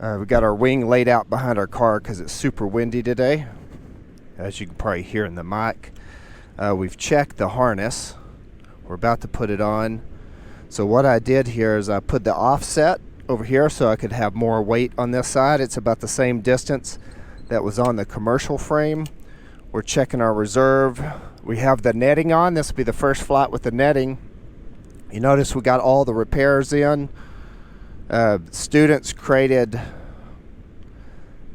We got our wing laid out behind our car because it's super windy today, as you can probably hear in the mic. We've checked the harness. We're about to put it on. So what I did here is I put the offset over here so I could have more weight on this side. It's about the same distance that was on the commercial frame. We're checking our reserve. We have the netting on. This will be the first flight with the netting. You notice we got all the repairs in. Students created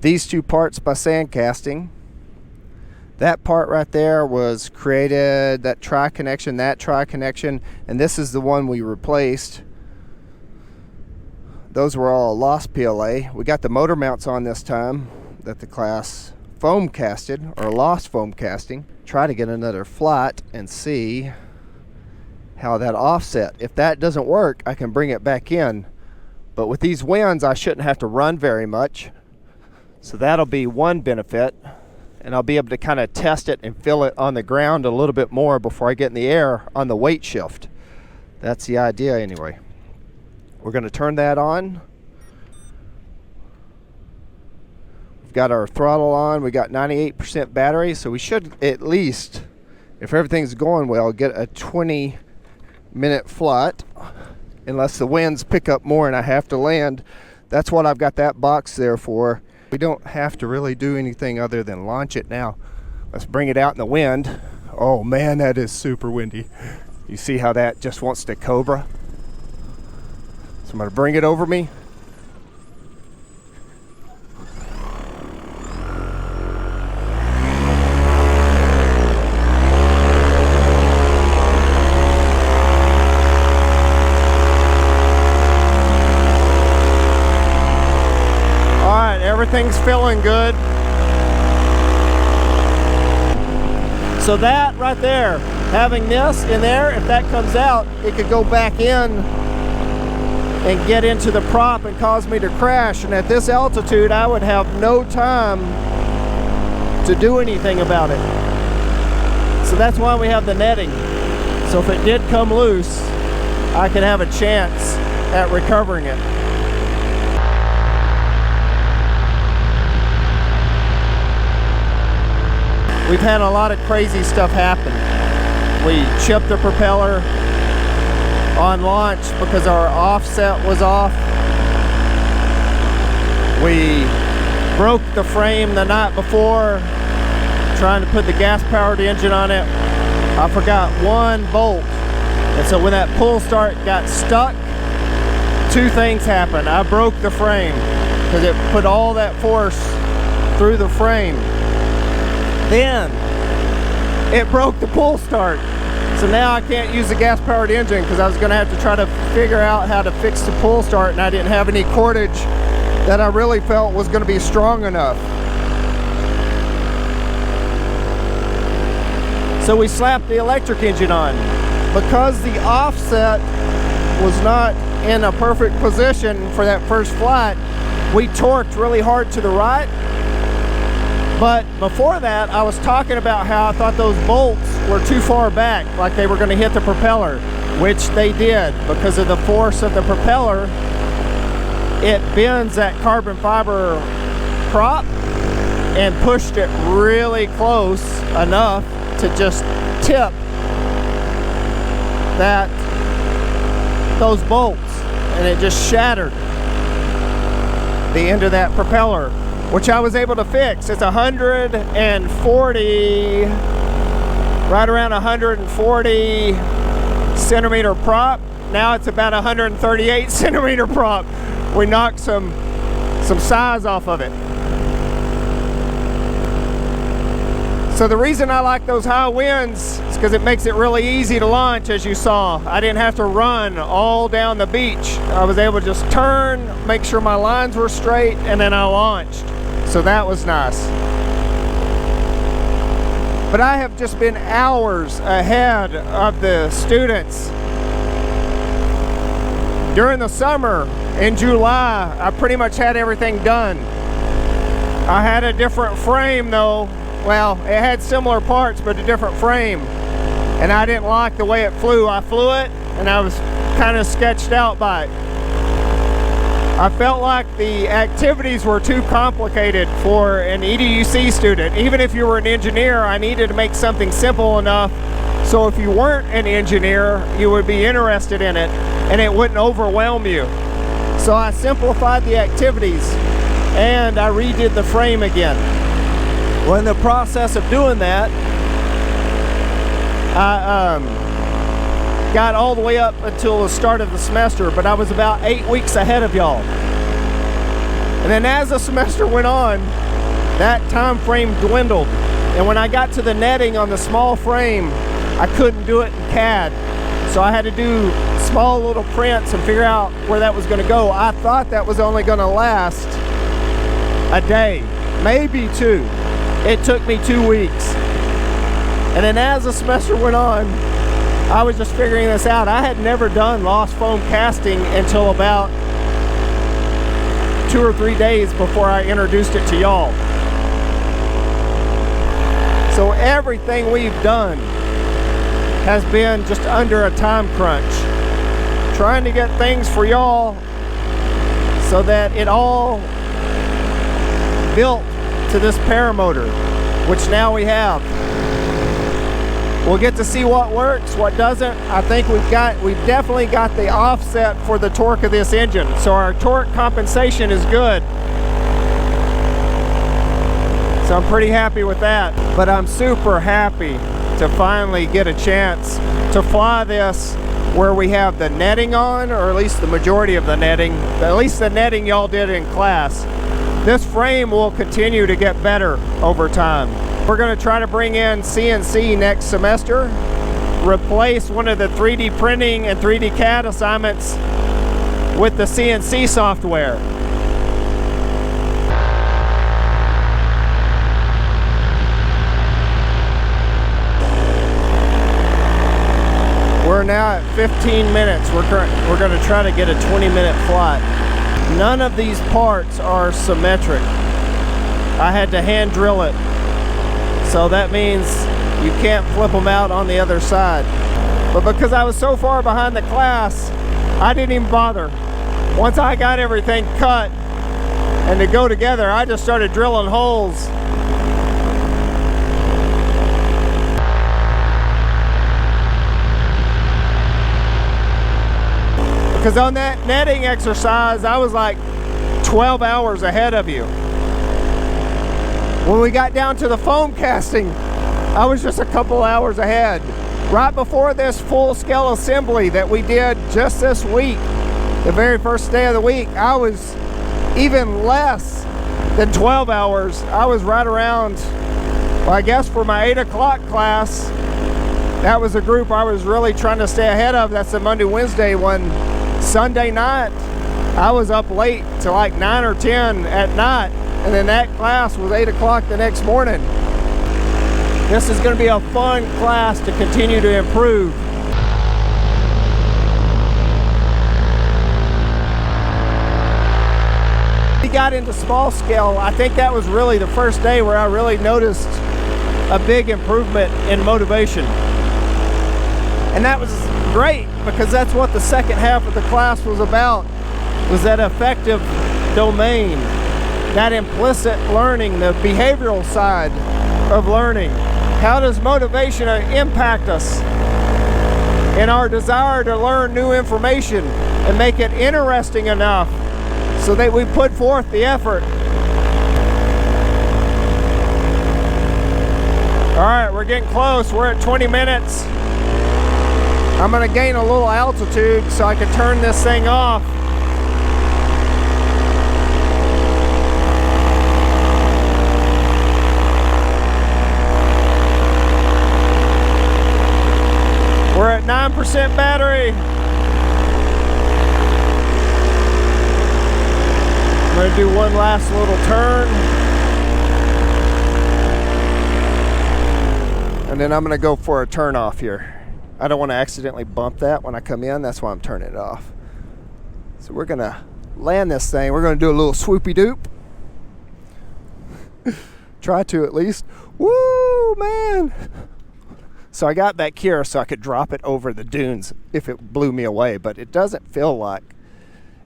these two parts by sand casting. That part right there was created, that tri-connection, and this is the one we replaced. Those were all lost PLA. We got the motor mounts on this time that the class foam casted, or lost foam casting. Try to get another flight and see how that offset. If that doesn't work, I can bring it back in. But with these winds, I shouldn't have to run very much. So that'll be one benefit. And I'll be able to kind of test it and feel it on the ground a little bit more before I get in the air on the weight shift. That's the idea anyway. We're going to turn that on. We've got our throttle on. We got 98% battery, so we should at least, if everything's going well, get a 20-minute flight, unless the winds pick up more and I have to land. That's what I've got that box there for. We don't have to really do anything other than launch it now. Let's bring it out in the wind. Oh man, that is super windy. You see how that just wants to cobra? So I'm gonna bring it over me. Everything's feeling good. So that right there, having this in there, if that comes out, it could go back in and get into the prop and cause me to crash. And at this altitude, I would have no time to do anything about it. So that's why we have the netting. So if it did come loose, I could have a chance at recovering it. We've had a lot of crazy stuff happen. We chipped the propeller on launch because our offset was off. We broke the frame the night before trying to put the gas-powered engine on it. I forgot one bolt. And so when that pull start got stuck, two things happened. I broke the frame because it put all that force through the frame. Then it broke the pull start. So now I can't use the gas-powered engine because I was going to have to try to figure out how to fix the pull start, and I didn't have any cordage that I really felt was going to be strong enough. So we slapped the electric engine on. Because the offset was not in a perfect position for that first flight, we torqued really hard to the right. But before that, I was talking about how I thought those bolts were too far back, like they were going to hit the propeller, which they did. Because of the force of the propeller, it bends that carbon fiber prop and pushed it really close enough to just tip those bolts, and it just shattered the end of that propeller, which I was able to fix. It's 140, right around 140 centimeter prop. Now it's about 138 centimeter prop. We knocked some size off of it. So the reason I like those high winds is because it makes it really easy to launch, as you saw. I didn't have to run all down the beach. I was able to just turn, make sure my lines were straight, and then I launched. So that was nice. But I have just been hours ahead of the students. During the summer, in July, I pretty much had everything done. I had a different frame though. Well, it had similar parts, but a different frame. And I didn't like the way it flew. I flew it, and I was kind of sketched out by it. I felt like the activities were too complicated for an EDUC student. Even if you were an engineer, I needed to make something simple enough so if you weren't an engineer, you would be interested in it and it wouldn't overwhelm you. So I simplified the activities and I redid the frame again. Well, in the process of doing that, I got all the way up until the start of the semester, but I was about 8 weeks ahead of y'all. And then as the semester went on, that time frame dwindled. And when I got to the netting on the small frame, I couldn't do it in CAD. So I had to do small little prints and figure out where that was gonna go. I thought that was only gonna last a day, maybe 2. It took me 2 weeks. And then as the semester went on, I was just figuring this out. I had never done lost foam casting until about 2 or 3 days before I introduced it to y'all. So everything we've done has been just under a time crunch. Trying to get things for y'all so that it all built to this paramotor, which now we have. We'll get to see what works, what doesn't. I think we've definitely got the offset for the torque of this engine. So our torque compensation is good. So I'm pretty happy with that. But I'm super happy to finally get a chance to fly this where we have the netting on, or at least the majority of the netting, at least the netting y'all did in class. This frame will continue to get better over time. We're going to try to bring in CNC next semester, replace one of the 3D printing and 3D CAD assignments with the CNC software. We're now at 15 minutes. We're going to try to get a 20-minute flight. None of these parts are symmetric. I had to hand drill it. So that means you can't flip them out on the other side. But because I was so far behind the class, I didn't even bother. Once I got everything cut and to go together, I just started drilling holes. Because on that netting exercise, I was like 12 hours ahead of you. When we got down to the foam casting, I was just a couple hours ahead. Right before this full-scale assembly that we did just this week, the very first day of the week, I was even less than 12 hours. I was right around, well, I guess for my 8 o'clock class, that was a group I was really trying to stay ahead of. That's the Monday, Wednesday one. Sunday night, I was up late to like 9 or 10 at night. And then that class was 8 o'clock the next morning. This is going to be a fun class to continue to improve. We got into small scale. I think that was really the first day where I really noticed a big improvement in motivation. And that was great because that's what the second half of the class was about, was that affective domain. That implicit learning, the behavioral side of learning. How does motivation impact us in our desire to learn new information and make it interesting enough so that we put forth the effort? All right, we're getting close. We're at 20 minutes. I'm going to gain a little altitude so I can turn this thing off. We're at 9% battery. I'm going to do one last little turn. And then I'm going to go for a turn off here. I don't want to accidentally bump that when I come in. That's why I'm turning it off. So we're going to land this thing. We're going to do a little swoopy doop. Try to at least. Woo, man. So I got back here so I could drop it over the dunes if it blew me away, but it doesn't feel like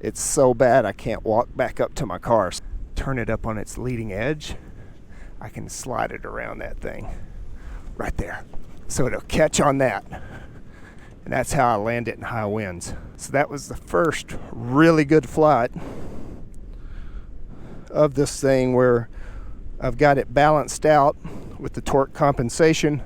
It's so bad I can't walk back up to my car. Turn it up on its leading edge. I can slide it around that thing right there. So it'll catch on that. And that's how I land it in high winds. So that was the first really good flight of this thing where I've got it balanced out with the torque compensation